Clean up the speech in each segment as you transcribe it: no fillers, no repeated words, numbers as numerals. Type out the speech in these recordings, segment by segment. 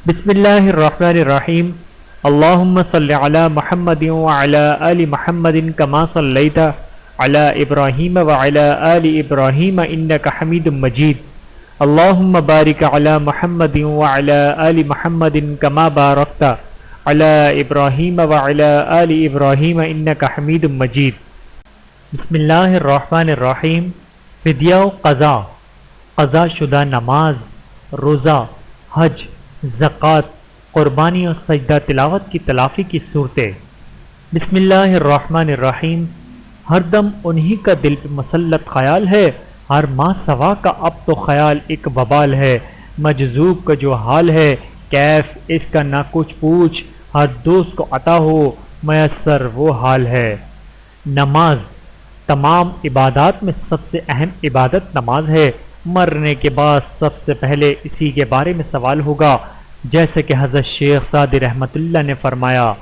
بسم اللہ الرحمن الرحیم اللہم صلی علی محمد وعلی آل محمد کما صلیت علی ابراہیم وعلی آل ابراہیم انک حمید مجید اللہم بارک علی محمد وعلی آل محمد کما بارکت علی ابراہیم وعلی آل ابراہیم انک حمید مجید۔ بسم اللہ الرحمن الرحیم۔ فدیہ و قضا، قضا شدہ نماز، روزہ، حج، زکوٰۃ، قربانی اور سجدہ تلاوت کی تلافی کی صورتیں۔ بسم اللہ الرحمن الرحیم۔ ہر دم انہی کا دل پہ مسلط خیال ہے، ہر ماہ سوا کا اب تو خیال ایک وبال ہے۔ مجذوب کا جو حال ہے، کیف اس کا نہ کچھ پوچھ، ہر دوست کو عطا ہو میسر وہ حال ہے۔ نماز تمام عبادات میں سب سے اہم عبادت نماز ہے۔ مرنے کے بعد سب سے پہلے اسی کے بارے میں سوال ہوگا، جیسے کہ حضرت شیخ سعدی رحمۃ اللہ نے فرمایا۔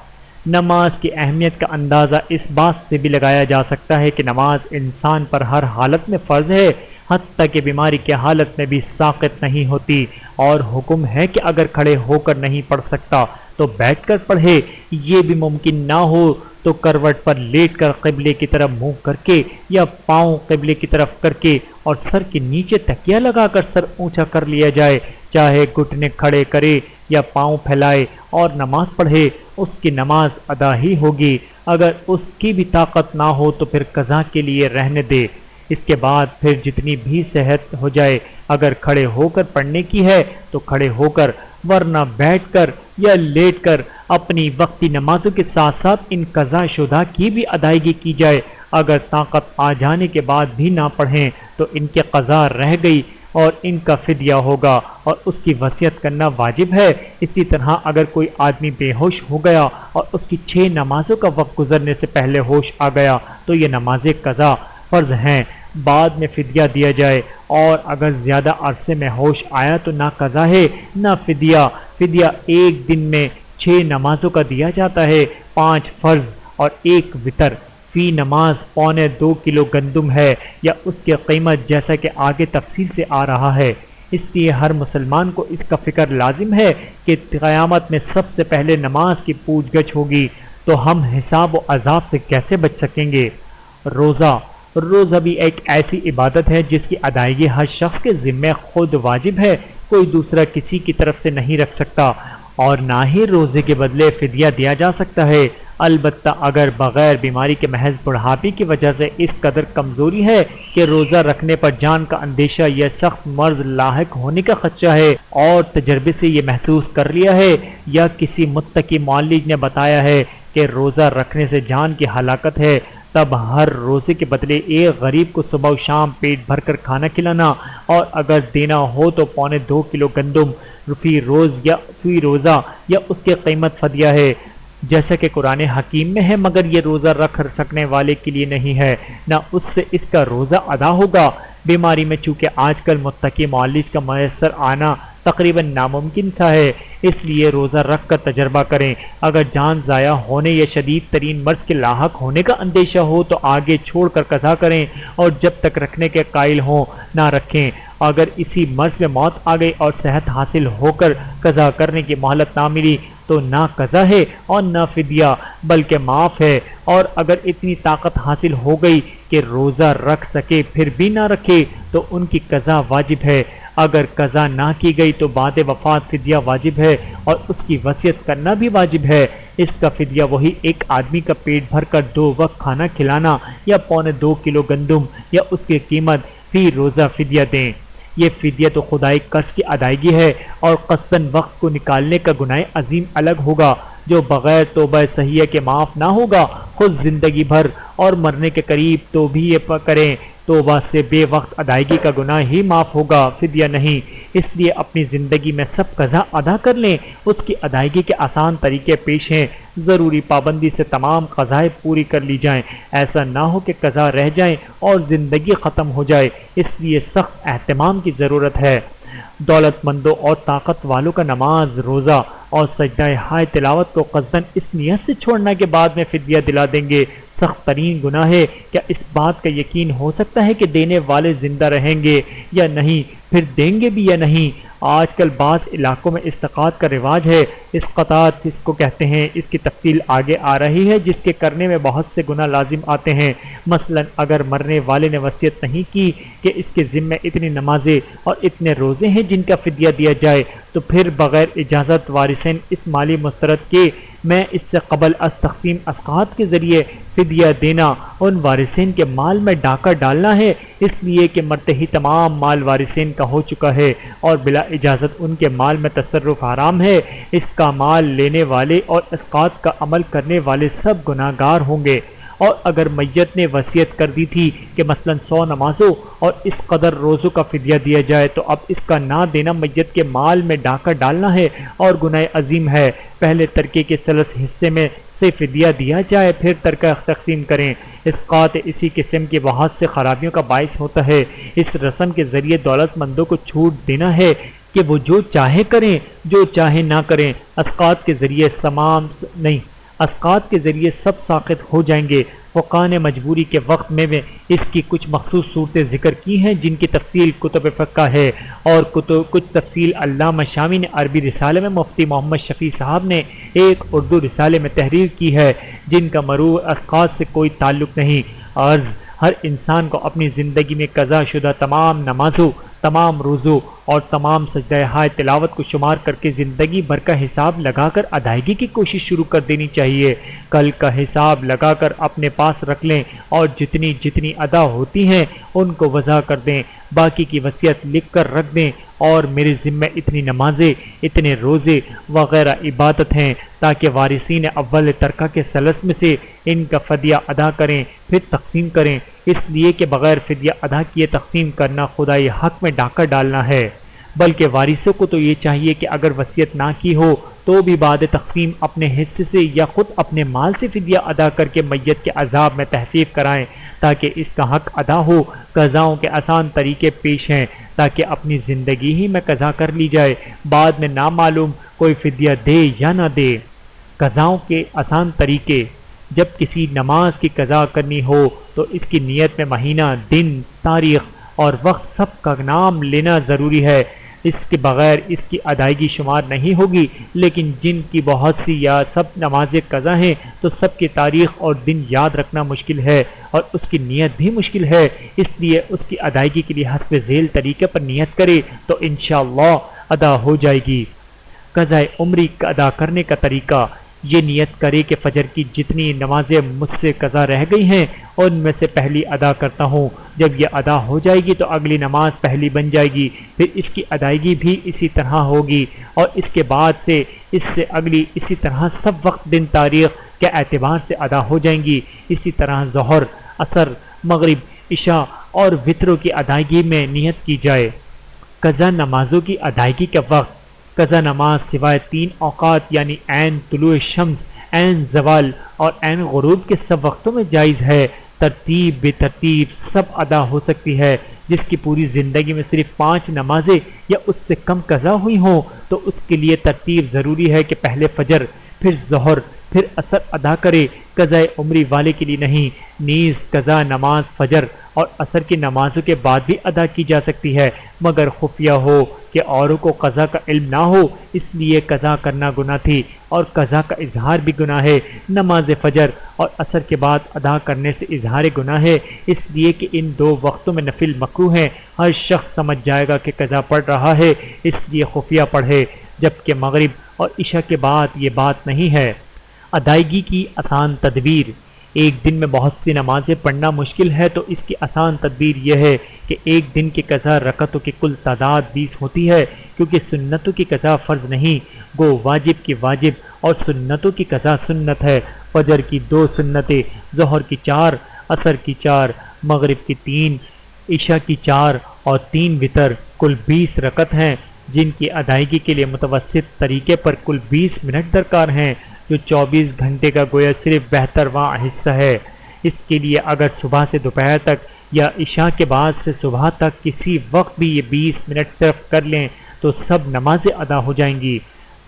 نماز کی اہمیت کا اندازہ اس بات سے بھی لگایا جا سکتا ہے کہ نماز انسان پر ہر حالت میں فرض ہے، حتیٰ کہ بیماری کی حالت میں بھی ساقط نہیں ہوتی، اور حکم ہے کہ اگر کھڑے ہو کر نہیں پڑھ سکتا تو بیٹھ کر پڑھے، یہ بھی ممکن نہ ہو تو کروٹ پر لیٹ کر قبلے کی طرف منہ کر کے یا پاؤں قبلے کی طرف کر کے اور سر کے نیچے تکیہ لگا کر سر اونچا کر لیا جائے، چاہے گھٹنے کھڑے کرے یا پاؤں پھیلائے اور نماز پڑھے، اس کی نماز ادا ہی ہوگی۔ اگر اس کی بھی طاقت نہ ہو تو پھر قضا کے لیے رہنے دے۔ اس کے بعد پھر جتنی بھی صحت ہو جائے، اگر کھڑے ہو کر پڑھنے کی ہے تو کھڑے ہو کر، ورنہ بیٹھ کر یا لیٹ کر اپنی وقتی نمازوں کے ساتھ ساتھ ان قضا شدہ کی بھی ادائیگی کی جائے۔ اگر طاقت آ جانے کے بعد بھی نہ پڑھیں تو ان کے قضا رہ گئی اور ان کا فدیہ ہوگا اور اس کی وصیت کرنا واجب ہے۔ اسی طرح اگر کوئی آدمی بے ہوش ہو گیا اور اس کی 6 نمازوں کا وقت گزرنے سے پہلے ہوش آ گیا تو یہ نماز قضا فرض ہیں، بعد میں فدیہ دیا جائے، اور اگر زیادہ عرصے میں ہوش آیا تو نہ قضا ہے نہ فدیہ۔ فدیہ ایک دن میں 6 نمازوں کا دیا جاتا ہے، 5 فرض اور 1 وتر۔ فی نماز 2.25 کلو گندم ہے یا اس کی قیمت، جیسا کہ آگے تفصیل سے آ رہا ہے۔ اس لیے ہر مسلمان کو اس کا فکر لازم ہے کہ قیامت میں سب سے پہلے نماز کی پوچھ گچھ ہوگی، تو ہم حساب و عذاب سے کیسے بچ سکیں گے؟ روزہ بھی ایک ایسی عبادت ہے جس کی ادائیگی ہر شخص کے ذمہ خود واجب ہے، کوئی دوسرا کسی کی طرف سے نہیں رکھ سکتا، اور نہ ہی روزے کے بدلے فدیہ دیا جا سکتا ہے۔ البتہ اگر بغیر بیماری کے محض بڑھاپے کی وجہ سے اس قدر کمزوری ہے کہ روزہ رکھنے پر جان کا اندیشہ یا سخت مرض لاحق ہونے کا خدشہ ہے، اور تجربے سے یہ محسوس کر لیا ہے یا کسی متقی معالج نے بتایا ہے کہ روزہ رکھنے سے جان کی ہلاکت ہے، تب ہر روزے کے بدلے ایک غریب کو صبح و شام پیٹ بھر کر کھانا کھلانا، اور اگر دینا ہو تو 2.25 کلو گندم فی روز یا فی روزہ یا اس کی قیمت فدیہ ہے، جیسا کہ قرآن حکیم میں ہے، مگر یہ روزہ رکھ سکنے والے کے لیے نہیں ہے، نہ اس سے اس کا روزہ ادا ہوگا۔ بیماری میں چونکہ آج کل متقی معالج کا میسر آنا تقریباً ناممکن سا ہے، اس لیے روزہ رکھ کر تجربہ کریں۔ اگر جان ضائع ہونے یا شدید ترین مرض کے لاحق ہونے کا اندیشہ ہو تو آگے چھوڑ کر قضا کریں، اور جب تک رکھنے کے قائل ہوں نہ رکھیں۔ اگر اسی مرض میں موت آ گئی اور صحت حاصل ہو کر قضا کرنے کی مہلت نہ ملی تو نہ قضا ہے اور نہ فدیہ بلکہ معاف ہے، اور اگر اتنی طاقت حاصل ہو گئی کہ روزہ رکھ سکے پھر بھی نہ رکھے تو ان کی قضا واجب ہے۔ اگر قضا نہ کی گئی تو بعد وفات فدیہ واجب ہے، اور اس کی وصیت کرنا بھی واجب ہے۔ اس کا فدیہ وہی ایک آدمی کا پیٹ بھر کر 2 وقت کھانا کھلانا یا 2.25 کلو گندم یا اس کی قیمت فی روزہ فدیہ دیں۔ یہ فدیہ تو خدائی قرض کی ادائیگی ہے، اور قصداً وقت کو نکالنے کا گناہ عظیم الگ ہوگا جو بغیر توبہ صحیحہ کے معاف نہ ہوگا۔ خود زندگی بھر اور مرنے کے قریب تو بھی یہ کریں، توبہ سے بے وقت ادائیگی کا گناہ ہی معاف ہوگا، فدیہ نہیں۔ اس لیے اپنی زندگی میں سب قضا ادا کر لیں، اس کی ادائیگی کے آسان طریقے پیش ہیں، ضروری پابندی سے تمام قضائیں پوری کر لی جائیں، ایسا نہ ہو کہ قضا رہ جائیں اور زندگی ختم ہو جائے، اس لیے سخت اہتمام کی ضرورت ہے۔ دولت مندوں اور طاقت والوں کا نماز، روزہ اور سجدہ ہائے تلاوت کو قصداً اس نیت سے چھوڑنا کے بعد میں فدیہ دلا دیں گے سخت ترین گناہ ہے۔ کیا اس بات کا یقین ہو سکتا ہے کہ دینے والے زندہ رہیں گے یا نہیں، پھر دیں گے بھی یا نہیں؟ آج کل بعض علاقوں میں استقاط کا رواج ہے، اسقاط جس کو کہتے ہیں، اس کی تفصیل آگے آ رہی ہے، جس کے کرنے میں بہت سے گناہ لازم آتے ہیں۔ مثلا اگر مرنے والے نے وصیت نہیں کی کہ اس کے ذمے اتنی نمازیں اور اتنے روزے ہیں جن کا فدیہ دیا جائے، تو پھر بغیر اجازت وارثین اس مالی مسترد کے میں اس سے قبل از تقسیم اسقاط کے ذریعے فدیہ دینا ان وارثین کے مال میں ڈاکہ ڈالنا ہے، اس لیے کہ مرتے ہی تمام مال وارثین کا ہو چکا ہے اور بلا اجازت ان کے مال میں تصرف حرام ہے۔ اس کا مال لینے والے اور اسقاط کا عمل کرنے والے سب گناہ گار ہوں گے۔ اور اگر میت نے وصیت کر دی تھی کہ مثلا 100 نمازوں اور اس قدر روزوں کا فدیہ دیا جائے، تو اب اس کا نہ دینا میت کے مال میں ڈاکہ ڈالنا ہے اور گناہ عظیم ہے۔ پہلے ترکے کے ثلث حصے میں سے فدیہ دیا جائے، پھر ترکہ تقسیم کریں۔ اسقاط اسی قسم کی بہت سے خرابیوں کا باعث ہوتا ہے۔ اس رسم کے ذریعے دولت مندوں کو چھوٹ دینا ہے کہ وہ جو چاہے کریں، جو چاہے نہ کریں۔ اسقاط کے ذریعے اسقاط کے ذریعے سب ساقط ہو جائیں گے۔ فقہاء نے مجبوری کے وقت میں اس کی کچھ مخصوص صورتیں ذکر کی ہیں جن کی تفصیل کتب فقہ ہے، اور کچھ تفصیل علامہ شامی نے عربی رسالے میں، مفتی محمد شفیع صاحب نے ایک اردو رسالے میں تحریر کی ہے، جن کا مرور اسقاط سے کوئی تعلق نہیں۔ عرض: ہر انسان کو اپنی زندگی میں قضا شدہ تمام نمازوں، تمام روزوں اور تمام سجدہ ہائے تلاوت کو شمار کر کے زندگی بھر کا حساب لگا کر ادائیگی کی کوشش شروع کر دینی چاہیے۔ کل کا حساب لگا کر اپنے پاس رکھ لیں اور جتنی جتنی ادا ہوتی ہیں ان کو وضع کر دیں، باقی کی وصیت لکھ کر رکھ دیں، اور میرے ذمہ اتنی نمازیں، اتنے روزے وغیرہ عبادت ہیں، تاکہ وارثین اول ترکہ کے ثلث میں سے ان کا فدیہ ادا کریں، پھر تقسیم کریں، اس لیے کہ بغیر فدیہ ادا کیے تقسیم کرنا خدائی حق میں ڈاکہ ڈالنا ہے۔ بلکہ وارثوں کو تو یہ چاہیے کہ اگر وصیت نہ کی ہو تو بھی بعد تقسیم اپنے حصے سے یا خود اپنے مال سے فدیہ ادا کر کے میت کے عذاب میں تخفیف کرائیں، تاکہ اس کا حق ادا ہو۔ قضاؤں کے آسان طریقے پیش ہیں تاکہ اپنی زندگی ہی میں قضا کر لی جائے، بعد میں نامعلوم کوئی فدیہ دے یا نہ دے۔ قضاؤں کے آسان طریقے: جب کسی نماز کی قضا کرنی ہو تو اس کی نیت میں مہینہ، دن، تاریخ اور وقت سب کا نام لینا ضروری ہے۔ اس کے بغیر اس کی ادائیگی شمار نہیں ہوگی، لیکن جن کی بہت سی یا سب نمازیں قضا ہیں تو سب کی تاریخ اور دن یاد رکھنا مشکل ہے اور اس کی نیت بھی مشکل ہے، اس لیے اس کی ادائیگی کے لیے حسب ذیل طریقے پر نیت کرے تو انشاءاللہ ادا ہو جائے گی۔ قضا عمری کا ادا کرنے کا طریقہ: یہ نیت کرے کہ فجر کی جتنی نمازیں مجھ سے قضا رہ گئی ہیں ان میں سے پہلی ادا کرتا ہوں۔ جب یہ ادا ہو جائے گی تو اگلی نماز پہلی بن جائے گی، پھر اس کی ادائیگی بھی اسی طرح ہوگی، اور اس کے بعد سے اس سے اگلی اسی طرح سب وقت، دن، تاریخ کے اعتبار سے ادا ہو جائیں گی۔ اسی طرح ظہر، عصر، مغرب، عشاء اور وتروں کی ادائیگی میں نیت کی جائے۔ قضا نمازوں کی ادائیگی کے وقت: قضا نماز سوائے 3 اوقات یعنی عین طلوع شمس، عین زوال اور عین غروب کے سب وقتوں میں جائز ہے۔ ترتیب بے ترتیب سب ادا ہو سکتی ہے۔ جس کی پوری زندگی میں صرف 5 نمازیں یا اس سے کم قضا ہوئی ہوں تو اس کے لیے ترتیب ضروری ہے کہ پہلے فجر، پھر ظہر، پھر عصر ادا کرے۔ قضا عمری والے کے لیے نہیں، نیز قضا نماز فجر اور عصر کی نمازوں کے بعد بھی ادا کی جا سکتی ہے، مگر خفیہ ہو کہ اوروں کو قضا کا علم نہ ہو، اس لیے قضا کرنا گناہ تھی، اور قضا کا اظہار بھی گناہ ہے۔ نماز فجر اور عصر کے بعد ادا کرنے سے اظہار گناہ ہے، اس لیے کہ ان 2 وقتوں میں نفل مکروہ ہیں۔ ہر شخص سمجھ جائے گا کہ قضا پڑھ رہا ہے، اس لیے خفیہ پڑھے، جبکہ مغرب اور عشاء کے بعد یہ بات نہیں ہے۔ ادائیگی کی آسان تدبیر: ایک دن میں بہت سی نمازیں پڑھنا مشکل ہے تو اس کی آسان تدبیر یہ ہے کہ ایک دن کی قضا رکعتوں کی کل تعداد 20 ہوتی ہے، کیونکہ سنتوں کی قضا فرض نہیں، گو واجب کی واجب اور سنتوں کی قضا سنت ہے۔ فجر کی 2 سنتیں، ظہر کی 4، عصر کی 4، مغرب کی 3، عشاء کی 4 اور 3 وتر، کل 20 رکعت ہیں، جن کی ادائیگی کے لیے متوسط طریقے پر کل 20 منٹ درکار ہیں، جو 24 گھنٹے کا گویا صرف 72واں حصہ ہے۔ اس کے لیے اگر صبح سے دوپہر تک یا عشاء کے بعد سے صبح تک کسی وقت بھی یہ 20 منٹ صرف کر لیں تو سب نمازیں ادا ہو جائیں گی۔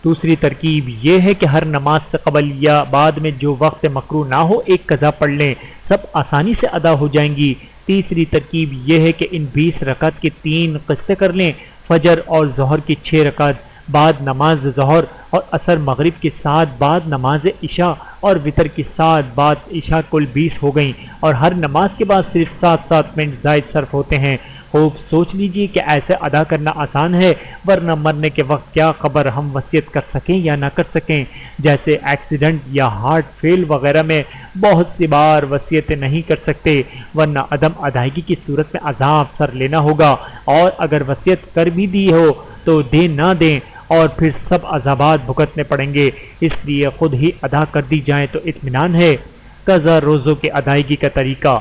دوسری ترکیب یہ ہے کہ ہر نماز سے قبل یا بعد میں جو وقت مکروہ نہ ہو ایک قضا پڑھ لیں، سب آسانی سے ادا ہو جائیں گی۔ تیسری ترکیب یہ ہے کہ ان 20 رکعت کی 3 قسطیں کر لیں، فجر اور ظہر کی 6 رکعت، بعد نماز ظہر اور عصر مغرب کے ساتھ، بعد نماز عشاء اور وتر کے ساتھ، بعد عشاء کل 20 ہو گئیں اور ہر نماز کے بعد صرف 7 منٹ زائد صرف ہوتے ہیں۔ خوب سوچ لیجئے کہ ایسے ادا کرنا آسان ہے، ورنہ مرنے کے وقت کیا خبر ہم وصیت کر سکیں یا نہ کر سکیں۔ جیسے ایکسیڈنٹ یا ہارٹ فیل وغیرہ میں بہت سی بار وصیتیں نہیں کر سکتے، ورنہ عدم ادائیگی کی صورت میں عذاب سر لینا ہوگا، اور اگر وصیت کر بھی دی ہو تو دیں نہ دیں اور پھر سب عذابات بھگتنے پڑیں گے، اس لیے خود ہی ادا کر دی جائیں تو اطمینان ہے۔ قضا روزوں کی ادائیگی کا طریقہ: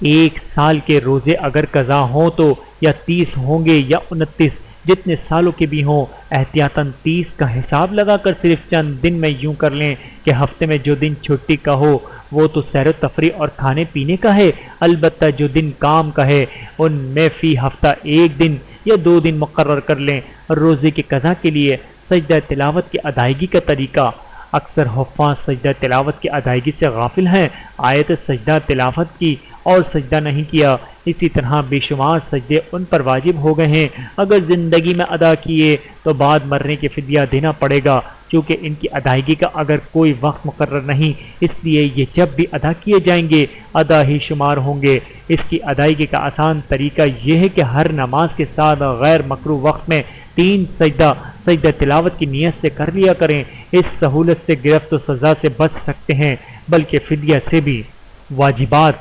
1 سال کے روزے اگر قضا ہوں تو یا 30 ہوں گے یا 29، جتنے سالوں کے بھی ہوں، احتیاطاً 30 کا حساب لگا کر صرف چند دن میں یوں کر لیں کہ ہفتے میں جو دن چھٹی کا ہو وہ تو سیر و تفریح اور کھانے پینے کا ہے، البتہ جو دن کام کا ہے ان میں فی ہفتہ 1 دن یا 2 دن مقرر کر لیں۔ روزے کی قضا کے لیے سجدہ تلاوت کی ادائیگی کا طریقہ: اکثر حفاظ سجدہ تلاوت کی ادائیگی سے غافل ہیں، آیت سجدہ تلاوت کی اور سجدہ نہیں کیا، اسی طرح بے شمار سجدے ان پر واجب ہو گئے ہیں، اگر زندگی میں ادا کیے تو بعد مرنے کے فدیہ دینا پڑے گا، چونکہ ان کی ادائیگی کا اگر کوئی وقت مقرر نہیں، اس لیے یہ جب بھی ادا کیے جائیں گے ادا ہی شمار ہوں گے۔ اس کی ادائیگی کا آسان طریقہ یہ ہے کہ ہر نماز کے ساتھ غیر مکروہ وقت میں 3 سجدہ تلاوت کی نیت سے کر لیا کریں، اس سہولت سے گرفت و سزا سے بچ سکتے ہیں، بلکہ فدیہ سے بھی۔ واجبات: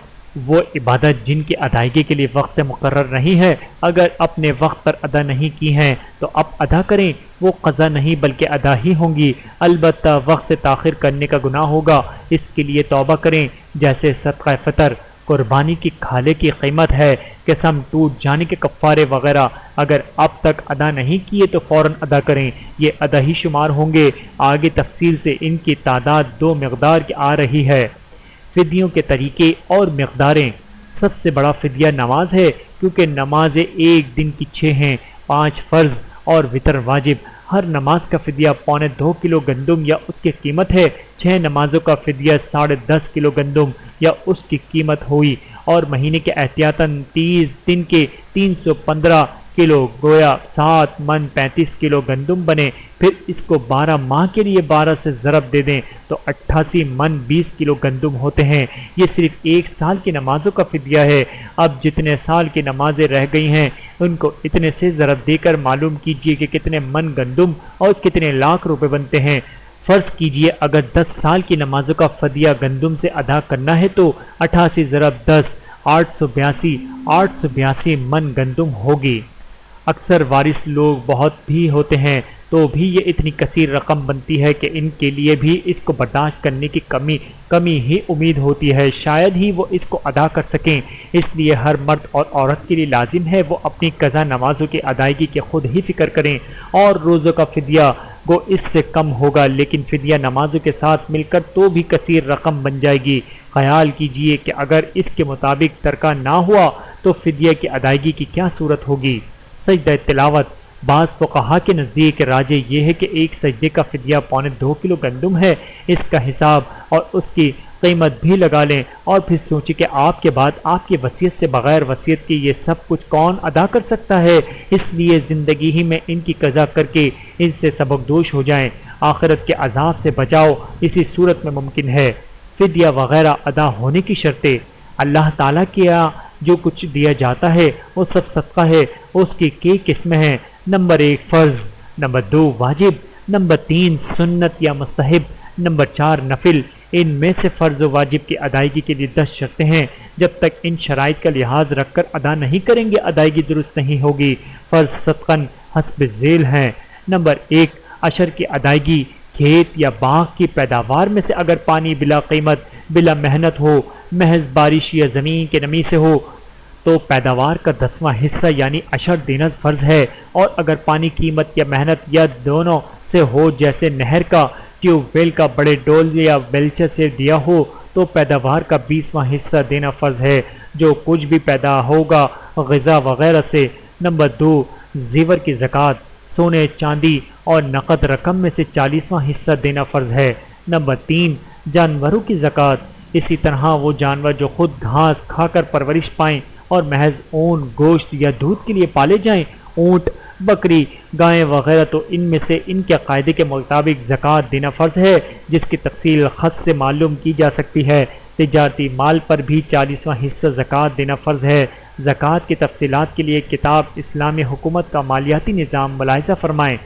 وہ عبادت جن کی ادائیگی کے لیے وقت مقرر نہیں ہے، اگر اپنے وقت پر ادا نہیں کی ہیں تو اب ادا کریں، وہ قضا نہیں بلکہ ادا ہی ہوں گی، البتہ وقت سے تاخیر کرنے کا گناہ ہوگا، اس کے لیے توبہ کریں، جیسے صدقہ فطر، قربانی کی کھالے کی قیمت ہے، قسم ٹوٹ جانے کے کفارے وغیرہ، اگر اب تک ادا نہیں کیے تو فوراً ادا کریں، یہ ادا ہی شمار ہوں گے۔ آگے تفصیل سے ان کی تعداد 2 مقدار کی آ رہی ہے۔ فدیوں کے طریقے اور مقداریں: سب سے بڑا فدیہ نماز ہے، کیونکہ نمازیں 1 دن کی 6 ہیں، 5 فرض اور وتر واجب۔ ہر نماز کا فدیہ 2.25 کلو گندم یا اس کی قیمت ہے، 6 نمازوں کا فدیہ 10.5 کلو گندم یا اس کی قیمت ہوئی، اور مہینے کے احتیاطاً 30 دن کے 315 کلو گویا 7 من 35 کلو گندم بنے، پھر اس کو 12 ماہ کے لیے 12 سے ضرب دے دیں تو 88 من 20 کلو گندم ہوتے ہیں۔ یہ صرف 1 سال کی نمازوں کا فدیہ ہے۔ اب جتنے سال کی نمازیں رہ گئی ہیں ان کو اتنے سے ضرب دے کر معلوم کیجئے کہ کتنے من گندم اور کتنے لاکھ روپے بنتے ہیں۔ فرض کیجئے اگر 10 سال کی نمازوں کا فدیہ گندم سے ادا کرنا ہے تو 88 ضرب 10 882 من گندم ہوگی۔ اکثر وارث لوگ بہت بھی ہوتے ہیں تو بھی یہ اتنی کثیر رقم بنتی ہے کہ ان کے لیے بھی اس کو برداشت کرنے کی کمی ہی امید ہوتی ہے، شاید ہی وہ اس کو ادا کر سکیں، اس لیے ہر مرد اور عورت کے لیے لازم ہے وہ اپنی قضا نمازوں کی ادائیگی کی خود ہی فکر کریں، اور روزوں کا فدیہ گو اس سے کم ہوگا لیکن فدیہ نمازوں کے ساتھ مل کر تو بھی کثیر رقم بن جائے گی۔ خیال کیجئے کہ اگر اس کے مطابق ترکہ نہ ہوا تو فدیہ کی ادائیگی کی کیا صورت ہوگی۔ سجدہ تلاوت: بعض فقہا کے نزدیک راجح یہ ہے کہ ایک سجدے کا فدیہ 2.25 کلو گندم ہے، اس کا حساب اور اس کی قیمت بھی لگا لیں اور پھر سوچیں کہ آپ کے بعد آپ کی وصیت سے بغیر وصیت کے یہ سب کچھ کون ادا کر سکتا ہے، اس لیے زندگی ہی میں ان کی قضا کر کے ان سے سبکدوش ہو جائیں، آخرت کے عذاب سے بچاؤ اسی صورت میں ممکن ہے۔ فدیہ وغیرہ ادا ہونے کی شرطیں: اللہ تعالیٰ کیا جو کچھ دیا جاتا ہے وہ سب صدقہ ہے، اس کی کئی قسمیں ہیں: نمبر 1 فرض، نمبر 2 واجب، نمبر 3 سنت یا مستحب، نمبر 4 نفل۔ ان میں سے فرض و واجب کی ادائیگی کے لیے 10 شرطیں ہیں، جب تک ان شرائط کا لحاظ رکھ کر ادا نہیں کریں گے ادائیگی درست نہیں ہوگی۔ فرض صدقاً حسب ذیل ہیں: نمبر 1 عشر کی ادائیگی: کھیت یا باغ کی پیداوار میں سے اگر پانی بلا قیمت بلا محنت ہو، محض بارش یا زمین کے نمی سے ہو تو پیداوار کا 10واں حصہ یعنی عشر دینا فرض ہے، اور اگر پانی قیمت یا محنت یا دونوں سے ہو جیسے نہر کا، ٹیوب ویل کا، بڑے ڈول یا بیلچہ سے دیا ہو تو پیداوار کا 20واں حصہ دینا فرض ہے، جو کچھ بھی پیدا ہوگا غذا وغیرہ سے۔ نمبر 2 زیور کی زکوٰۃ: سونے چاندی اور نقد رقم میں سے 40واں حصہ دینا فرض ہے۔ نمبر 3 جانوروں کی زکوٰۃ: اسی طرح وہ جانور جو خود گھاس کھا کر پرورش پائیں اور محض اون، گوشت یا دودھ کے لیے پالے جائیں، اونٹ، بکری، گائیں وغیرہ، تو ان میں سے ان کے قاعدے کے مطابق زکوٰۃ دینا فرض ہے، جس کی تفصیل خط سے معلوم کی جا سکتی ہے۔ تجارتی مال پر بھی 40واں حصہ زکوٰۃ دینا فرض ہے۔ زکوٰۃ کی تفصیلات کے لیے کتاب اسلامی حکومت کا مالیاتی نظام ملاحظہ فرمائیں۔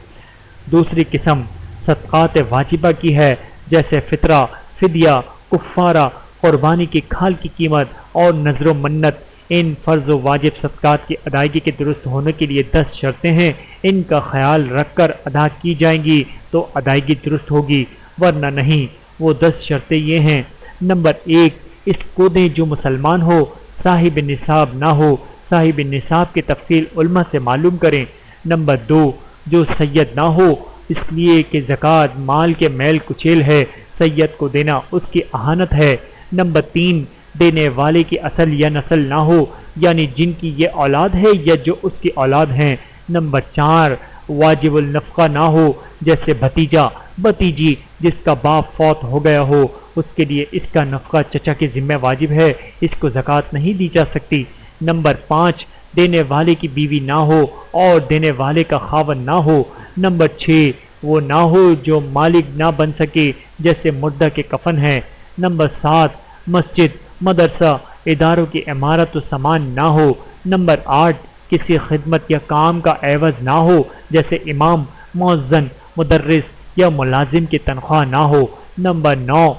دوسری قسم صدقات واجبہ کی ہے، جیسے فطرہ، فدیہ، کفارہ، قربانی کی کھال کی قیمت اور نذر و منت۔ ان فرض و واجب صدقات کی ادائیگی کے درست ہونے کے لیے 10 شرطیں ہیں۔ ان کا خیال رکھ کر ادا کی جائیں گی تو ادائیگی درست ہوگی، ورنہ نہیں۔ وہ 10 شرطیں یہ ہیں: نمبر 1، اس کو دیں جو مسلمان ہو، صاحب نصاب نہ ہو۔ صاحب نصاب کی تفصیل علماء سے معلوم کریں۔ نمبر 2، جو سید نہ ہو، اس لیے کہ زکوٰۃ مال کے میل کچیل ہے، سید کو دینا اس کی اہانت ہے۔ نمبر 3، دینے والے کی اصل یا نسل نہ ہو، یعنی جن کی یہ اولاد ہے یا جو اس کی اولاد ہیں۔ نمبر 4، واجب النفقہ نہ ہو، جیسے بھتیجا، بھتیجی جس کا باپ فوت ہو گیا ہو، اس کے لیے اس کا نفقہ چچا کے ذمہ واجب ہے، اس کو زکوٰۃ نہیں دی جا سکتی۔ نمبر 5، دینے والے کی بیوی نہ ہو اور دینے والے کا خاوند نہ ہو۔ نمبر 6، وہ نہ ہو جو مالک نہ بن سکے، جیسے مردہ کے کفن ہے۔ نمبر 7، مسجد، مدرسہ، اداروں کی عمارت و سامان نہ ہو۔ نمبر 8، کسی خدمت یا کام کا عوض نہ ہو، جیسے امام، مؤذن، مدرس یا ملازم کی تنخواہ نہ ہو۔ نمبر 9،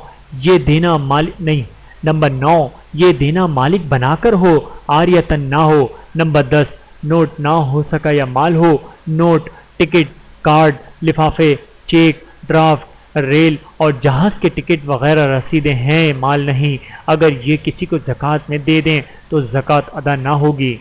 یہ دینا مالک بنا کر ہو، عاریتن نہ ہو۔ نمبر 10، نوٹ نہ ہو سکا یا مال ہو۔ نوٹ، ٹکٹ، کارڈ، لفافے، چیک، ڈرافٹ، ریل اور جہاز کے ٹکٹ وغیرہ رسیدیں ہیں، مال نہیں۔ اگر یہ کسی کو زکوٰۃ میں دے دیں تو زکوٰۃ ادا نہ ہوگی۔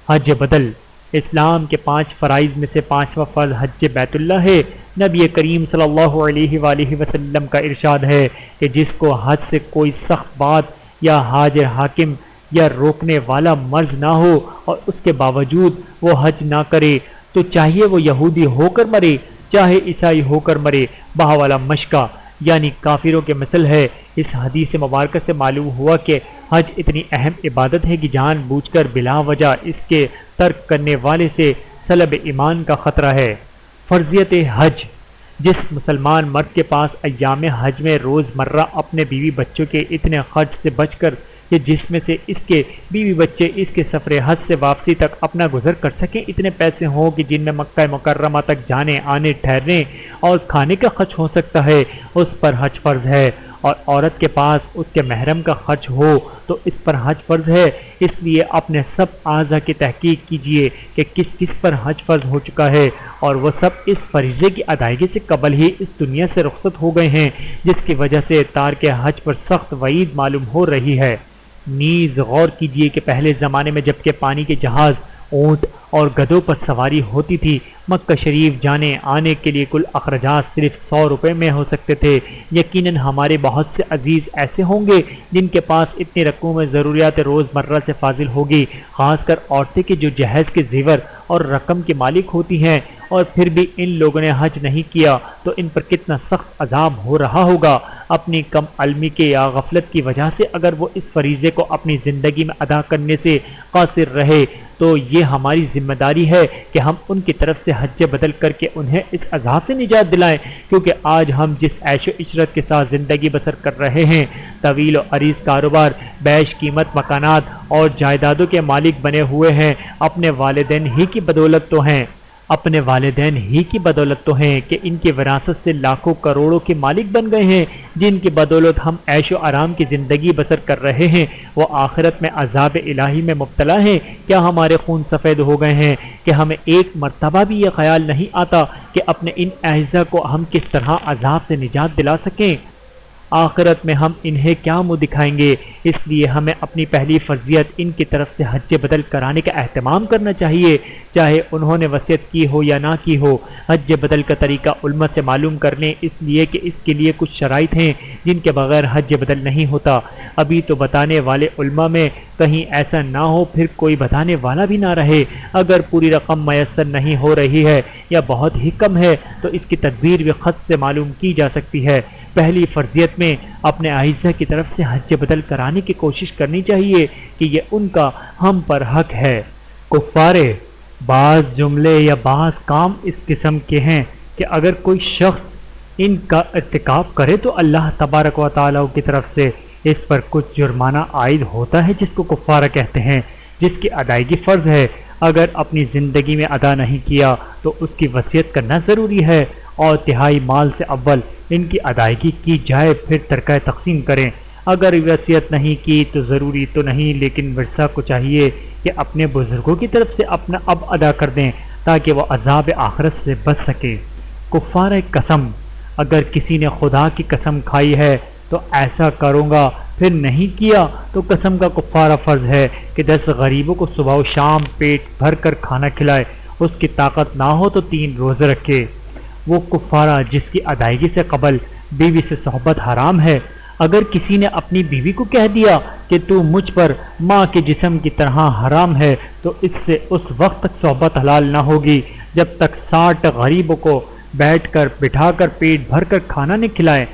حج بدل، اسلام کے 5 فرائض میں سے 5واں فرض حج بیت اللہ ہے۔ نبی کریم صلی اللہ علیہ وآلہ وسلم کا ارشاد ہے کہ جس کو حج سے کوئی سخت بات یا حاجر حاکم یا روکنے والا مرض نہ ہو اور اس کے باوجود وہ حج نہ کرے تو چاہیے وہ یہودی ہو کر مرے چاہے عیسائی ہو کر مرے، بہوالا مشکا یعنی کافروں کے مثل ہے۔ اس حدیث مبارکہ سے معلوم ہوا کہ حج اتنی اہم عبادت ہے کہ جان بوجھ کر بلا وجہ اس کے ترک کرنے والے سے سلب ایمان کا خطرہ ہے۔ فرضیت حج، جس مسلمان مرد کے پاس ایام حج میں روز مرہ اپنے بیوی بچوں کے اتنے خرچ سے بچ کر کہ جس میں سے اس کے بیوی بچے اس کے سفر حج سے واپسی تک اپنا گزر کر سکیں، اتنے پیسے ہوں کہ جن میں مکہ مکرمہ تک جانے آنے، ٹھہرنے اور کھانے کا خرچ ہو سکتا ہے، اس پر حج فرض ہے۔ اور عورت کے پاس اس کے محرم کا خرچ ہو تو اس پر حج فرض ہے۔ اس لیے اپنے سب اعضاء کی تحقیق کیجئے کہ کس کس پر حج فرض ہو چکا ہے، اور وہ سب اس فریضے کی ادائیگی سے قبل ہی اس دنیا سے رخصت ہو گئے ہیں، جس کی وجہ سے تارک حج پر سخت وعید معلوم ہو رہی ہے۔ نیز غور کیجئے کہ پہلے زمانے میں جبکہ پانی کے جہاز، اونٹ اور گدھوں پر سواری ہوتی تھی، مکہ شریف جانے آنے کے لیے کل اخراجات صرف 100 روپے میں ہو سکتے تھے۔ یقیناً ہمارے بہت سے عزیز ایسے ہوں گے جن کے پاس اتنی رقموں میں ضروریات روز مرہ سے فاضل ہوگی، خاص کر عورتیں کہ جو جہیز کے زیور اور رقم کی مالک ہوتی ہیں، اور پھر بھی ان لوگوں نے حج نہیں کیا تو ان پر کتنا سخت عذاب ہو رہا ہوگا۔ اپنی کم علمی کے یا غفلت کی وجہ سے اگر وہ اس فریضے کو اپنی زندگی میں ادا کرنے سے قاصر رہے تو یہ ہماری ذمہ داری ہے کہ ہم ان کی طرف سے حج بدل کر کے انہیں اس عذاب سے نجات دلائیں، کیونکہ آج ہم جس عیش و عشرت کے ساتھ زندگی بسر کر رہے ہیں، طویل و عریض کاروبار، بیش قیمت مکانات اور جائیدادوں کے مالک بنے ہوئے ہیں، اپنے والدین ہی کی بدولت تو ہیں کہ ان کی وراثت سے لاکھوں کروڑوں کے مالک بن گئے ہیں، جن کی بدولت ہم عیش و آرام کی زندگی بسر کر رہے ہیں۔ وہ آخرت میں عذاب الہی میں مبتلا ہیں۔ کیا ہمارے خون سفید ہو گئے ہیں کہ ہمیں ایک مرتبہ بھی یہ خیال نہیں آتا کہ اپنے ان اعزاء کو ہم کس طرح عذاب سے نجات دلا سکیں؟ آخرت میں ہم انہیں کیا منہ دکھائیں گے؟ اس لیے ہمیں اپنی پہلی فرضیت ان کی طرف سے حج بدل کرانے کا اہتمام کرنا چاہیے، چاہے انہوں نے وصیت کی ہو یا نہ کی ہو۔ حج بدل کا طریقہ علماء سے معلوم کر لیں، اس لیے کہ اس کے لیے کچھ شرائط ہیں جن کے بغیر حج بدل نہیں ہوتا۔ ابھی تو بتانے والے علماء میں کہیں ایسا نہ ہو پھر کوئی بتانے والا بھی نہ رہے۔ اگر پوری رقم میسر نہیں ہو رہی ہے یا بہت ہی کم ہے تو اس کی تدبیر بھی خط سے معلوم کی جا سکتی ہے۔ پہلی فرضیت میں اپنے اعزاء کی طرف سے حج بدل کرانے کی کوشش کرنی چاہیے کہ یہ ان کا ہم پر حق ہے۔ کفارے، بعض جملے یا بعض کام اس قسم کے ہیں کہ اگر کوئی شخص ان کا ارتکاب کرے تو اللہ تبارک و تعالیٰ کی طرف سے اس پر کچھ جرمانہ عائد ہوتا ہے، جس کو کفارہ کہتے ہیں، جس کی ادائیگی فرض ہے۔ اگر اپنی زندگی میں ادا نہیں کیا تو اس کی وصیت کرنا ضروری ہے، اور تہائی مال سے اول ان کی ادائیگی کی جائے، پھر ترکہ تقسیم کریں۔ اگر وصیت نہیں کی تو ضروری تو نہیں، لیکن ورثہ کو چاہیے کہ اپنے بزرگوں کی طرف سے اپنا اب ادا کر دیں تاکہ وہ عذاب آخرت سے بچ سکے۔ کفارہ قسم، اگر کسی نے خدا کی قسم کھائی ہے تو ایسا کروں گا، پھر نہیں کیا تو قسم کا کفارہ فرض ہے کہ 10 غریبوں کو صبح و شام پیٹ بھر کر کھانا کھلائے۔ اس کی طاقت نہ ہو تو 3 روزے رکھے۔ وہ کفارہ جس کی ادائیگی سے قبل بیوی سے صحبت حرام ہے، اگر کسی نے اپنی بیوی کو کہہ دیا کہ تو مجھ پر ماں کے جسم کی طرح حرام ہے، تو اس سے اس وقت تک صحبت حلال نہ ہوگی جب تک 60 غریبوں کو بیٹھ کر بٹھا کر پیٹ بھر کر کھانا نہیں کھلائے۔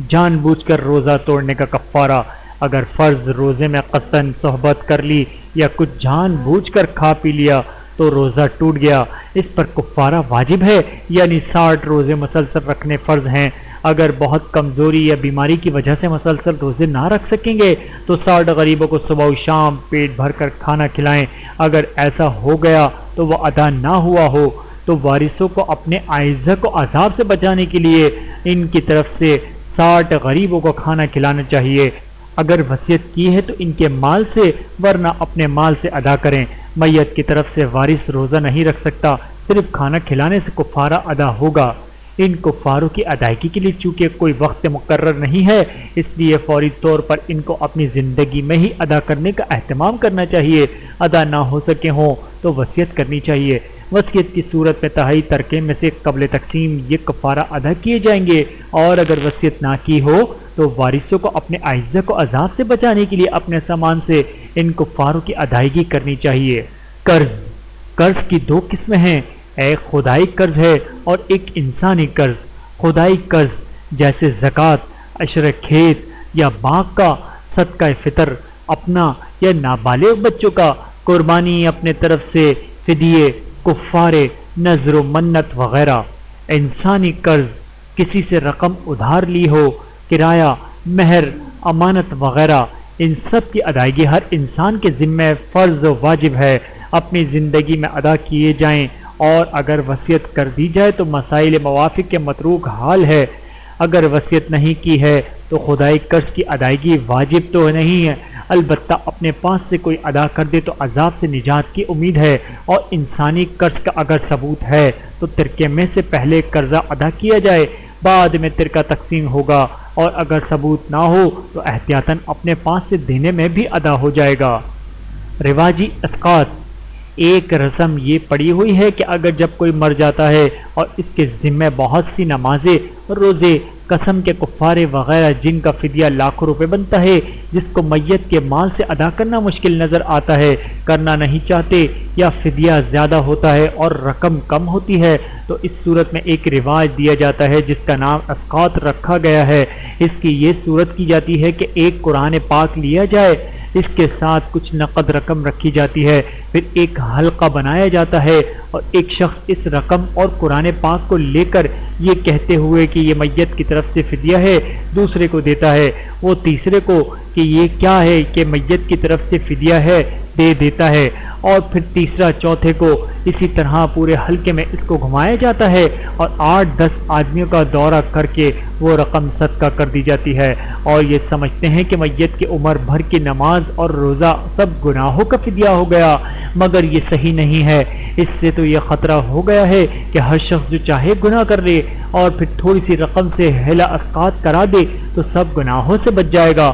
جان بوجھ کر روزہ توڑنے کا کفارہ، اگر فرض روزے میں قصداً صحبت کر لی یا کچھ جان بوجھ کر کھا پی لیا تو روزہ ٹوٹ گیا، اس پر کفارہ واجب ہے، یعنی 60 روزے مسلسل رکھنے فرض ہیں۔ اگر بہت کمزوری یا بیماری کی وجہ سے مسلسل روزے نہ رکھ سکیں گے تو 60 غریبوں کو صبح و شام پیٹ بھر کر کھانا کھلائیں۔ اگر ایسا ہو گیا تو وہ ادا نہ ہوا ہو تو وارثوں کو اپنے اعزہ کو عذاب سے بچانے کے لیے ان کی طرف سے 60 غریبوں کو کھانا کھلانا چاہیے۔ اگر وصیت کی ہے تو ان کے مال سے، ورنہ اپنے مال سے ادا کریں۔ میت کی طرف سے وارث روزہ نہیں رکھ سکتا، صرف کھانا کھلانے سے کفارہ ادا ہوگا۔ ان کفاروں کی ادائیگی کے لیے چونکہ کوئی وقت مقرر نہیں ہے، اس لیے فوری طور پر ان کو اپنی زندگی میں ہی ادا کرنے کا اہتمام کرنا چاہیے۔ ادا نہ ہو سکے ہوں تو وصیت کرنی چاہیے۔ وصیت کی صورت میں تہائی ترکے میں سے قبل تقسیم یہ کفارہ ادا کیے جائیں گے، اور اگر وصیت نہ کی ہو تو وارثوں کو اپنے اعزہ کو عذاب سے بچانے کے لیے اپنے سامان سے ان کفاروں کی ادائیگی کرنی چاہیے۔ قرض کی 2 قسمیں ہیں، ایک خدائی قرض ہے اور ایک انسانی قرض۔ خدائی قرض جیسے زکوٰۃ، عشر کھیت یا باغ کا، صدقہ فطر اپنا یا نابالغ بچوں کا، قربانی اپنے طرف سے، فدیے، کفارے، نذر و منت وغیرہ۔ انسانی قرض کسی سے رقم ادھار لی ہو، کرایہ، مہر، امانت وغیرہ، ان سب کی ادائیگی ہر انسان کے ذمہ فرض و واجب ہے، اپنی زندگی میں ادا کیے جائیں، اور اگر وصیت کر دی جائے تو مسائل موافق کے متروک حال ہے۔ اگر وصیت نہیں کی ہے تو خدائی قرض کی ادائیگی واجب تو نہیں ہے، البتہ اپنے پاس سے کوئی ادا کر دے تو عذاب سے نجات کی امید ہے۔ اور انسانی قرض کا اگر ثبوت ہے تو ترکے میں سے پہلے قرضہ ادا کیا جائے، بعد میں ترکہ تقسیم ہوگا، اور اگر ثبوت نہ ہو تو احتیاطاً اپنے پاس سے دینے میں بھی ادا ہو جائے گا۔ رواجی اسقاط، ایک رسم یہ پڑی ہوئی ہے کہ اگر جب کوئی مر جاتا ہے اور اس کے ذمہ بہت سی نمازیں، روزے، قسم کے کفارے وغیرہ جن کا فدیہ لاکھوں روپے بنتا ہے، جس کو میت کے مال سے ادا کرنا مشکل نظر آتا ہے، کرنا نہیں چاہتے، یا فدیہ زیادہ ہوتا ہے اور رقم کم ہوتی ہے، تو اس صورت میں ایک رواج دیا جاتا ہے جس کا نام اسقاط رکھا گیا ہے۔ اس کی یہ صورت کی جاتی ہے کہ ایک قرآن پاک لیا جائے، اس کے ساتھ کچھ نقد رقم رکھی جاتی ہے، پھر ایک حلقہ بنایا جاتا ہے، اور ایک شخص اس رقم اور قرآن پاک کو لے کر یہ کہتے ہوئے کہ یہ میت کی طرف سے فدیہ ہے دوسرے کو دیتا ہے، وہ تیسرے کو کہ یہ کیا ہے کہ میت کی طرف سے فدیہ ہے دے دیتا ہے، اور پھر تیسرا چوتھے کو، اسی طرح پورے حلقے میں اس کو گھمایا جاتا ہے، اور 8-10 آدمیوں کا دورہ کر کے وہ رقم صدقہ کر دی جاتی ہے، اور یہ سمجھتے ہیں کہ میت کی عمر بھر کی نماز اور روزہ سب گناہوں کا فدیہ ہو گیا، مگر یہ صحیح نہیں ہے۔ اس سے تو یہ خطرہ ہو گیا ہے کہ ہر شخص جو چاہے گناہ کر لے اور پھر تھوڑی سی رقم سے ہیلا اسقاط کرا دے تو سب گناہوں سے بچ جائے گا۔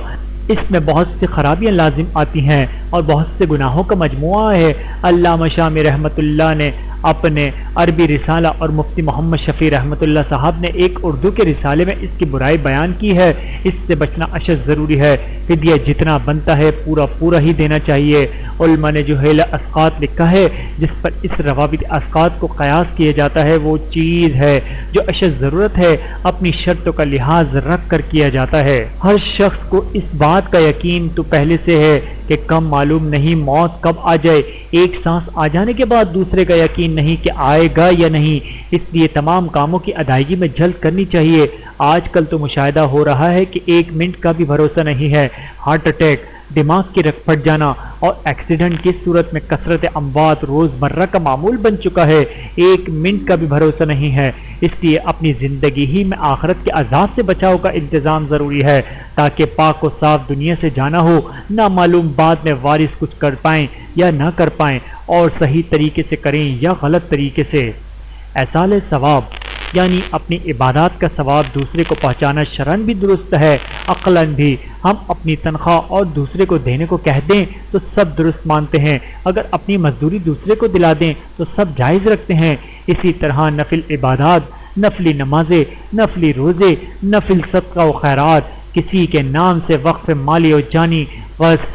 اس میں بہت سی خرابیاں لازم آتی ہیں اور بہت سے گناہوں کا مجموعہ ہے۔ علامہ شامی رحمۃ اللہ نے اپنے عربی رسالہ اور مفتی محمد شفیع رحمۃ اللہ صاحب نے ایک اردو کے رسالے میں اس کی برائی بیان کی ہے۔ اس سے بچنا اشد ضروری ہے۔ فدیہ جتنا بنتا ہے پورا پورا ہی دینا چاہیے۔ علماء نے جو حیلہ اسقاط لکھا ہے جس پر اس روابط اسقاط کو قیاس کیا جاتا ہے وہ چیز ہے جو اشد ضرورت ہے اپنی شرطوں کا لحاظ رکھ کر کیا جاتا ہے۔ ہر شخص کو اس بات کا یقین تو پہلے سے ہے کہ کم معلوم نہیں موت کب آ جائے، ایک سانس آ جانے کے بعد دوسرے کا یقین نہیں کہ آئے گا یا نہیں، اس لیے تمام کاموں کی ادائیگی میں جلد کرنی چاہیے۔ آج کل تو مشاہدہ ہو رہا ہے کہ 1 منٹ کا بھی بھروسہ نہیں ہے۔ ہارٹ اٹیک، دماغ کی رگ پھٹ جانا اور ایکسیڈنٹ کی صورت میں کثرت اموات روز مرہ کا معمول بن چکا ہے۔ 1 منٹ کا بھی بھروسہ نہیں ہے، اس لیے اپنی زندگی ہی میں آخرت کے عذاب سے بچاؤ کا انتظام ضروری ہے تاکہ پاک و صاف دنیا سے جانا ہو، نامعلوم بعد میں وارث کچھ کر پائیں یا نہ کر پائیں، اور صحیح طریقے سے کریں یا غلط طریقے سے۔ ایصال ثواب یعنی اپنی عبادات کا ثواب دوسرے کو پہنچانا شرعاً بھی درست ہے، عقلاً بھی۔ ہم اپنی تنخواہ اور دوسرے کو دینے کو کہہ دیں تو سب درست مانتے ہیں، اگر اپنی مزدوری دوسرے کو دلا دیں تو سب جائز رکھتے ہیں۔ اسی طرح نفل عبادات، نفلی نمازیں، نفلی روزے، نفل صدقہ و خیرات، کسی کے نام سے وقف مالی و جانی،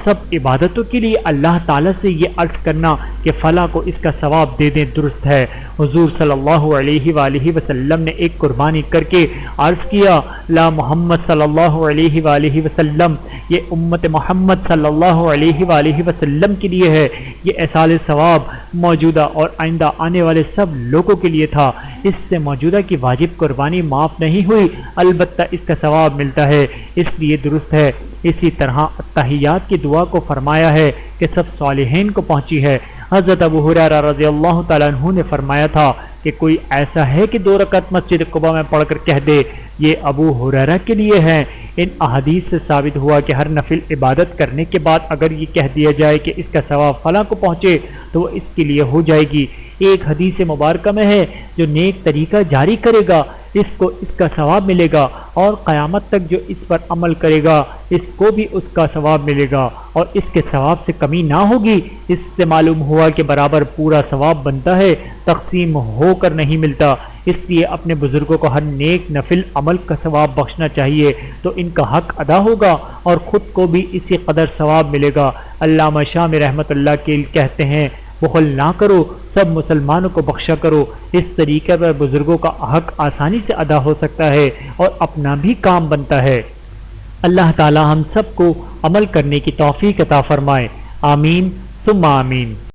سب عبادتوں کے لیے اللہ تعالیٰ سے یہ عرض کرنا کہ فلاں کو اس کا ثواب دے دیں درست ہے۔ حضور صلی اللہ علیہ وآلہ وسلم نے ایک قربانی کر کے عرض کیا، لا محمد صلی اللہ علیہ وآلہ وسلم، یہ امت محمد صلی اللہ علیہ وآلہ وسلم کے لیے ہے، یہ ایصال ثواب موجودہ اور آئندہ آنے والے سب لوگوں کے لیے تھا۔ اس سے موجودہ کی واجب قربانی معاف نہیں ہوئی، البتہ اس کا ثواب ملتا ہے، اس لیے درست ہے۔ اسی طرح التحیات کی دعا کو فرمایا ہے کہ سب صالحین کو پہنچی ہے۔ حضرت ابو ہریرہ رضی اللہ تعالیٰ عنہ نے فرمایا تھا کہ کوئی ایسا ہے کہ 2 رکعت مسجد قباء میں پڑھ کر کہہ دے یہ ابو ہریرہ کے لیے ہیں۔ ان احادیث سے ثابت ہوا کہ ہر نفل عبادت کرنے کے بعد اگر یہ کہہ دیا جائے کہ اس کا ثواب فلاں کو پہنچے تو وہ اس کے لیے ہو جائے گی۔ ایک حدیث مبارکہ میں ہے جو نیک طریقہ جاری کرے گا اس کو اس کا ثواب ملے گا، اور قیامت تک جو اس پر عمل کرے گا اس کو بھی اس کا ثواب ملے گا، اور اس کے ثواب سے کمی نہ ہوگی۔ اس سے معلوم ہوا کہ برابر پورا ثواب بنتا ہے، تقسیم ہو کر نہیں ملتا۔ اس لیے اپنے بزرگوں کو ہر نیک نفل عمل کا ثواب بخشنا چاہیے تو ان کا حق ادا ہوگا اور خود کو بھی اسی قدر ثواب ملے گا۔ علامہ شامی رحمۃ اللہ کے کہتے ہیں، بخل نہ کرو، سب مسلمانوں کو بخشا کرو۔ اس طریقے پر بزرگوں کا حق آسانی سے ادا ہو سکتا ہے اور اپنا بھی کام بنتا ہے۔ اللہ تعالی ہم سب کو عمل کرنے کی توفیق عطا فرمائے، آمین ثم آمین۔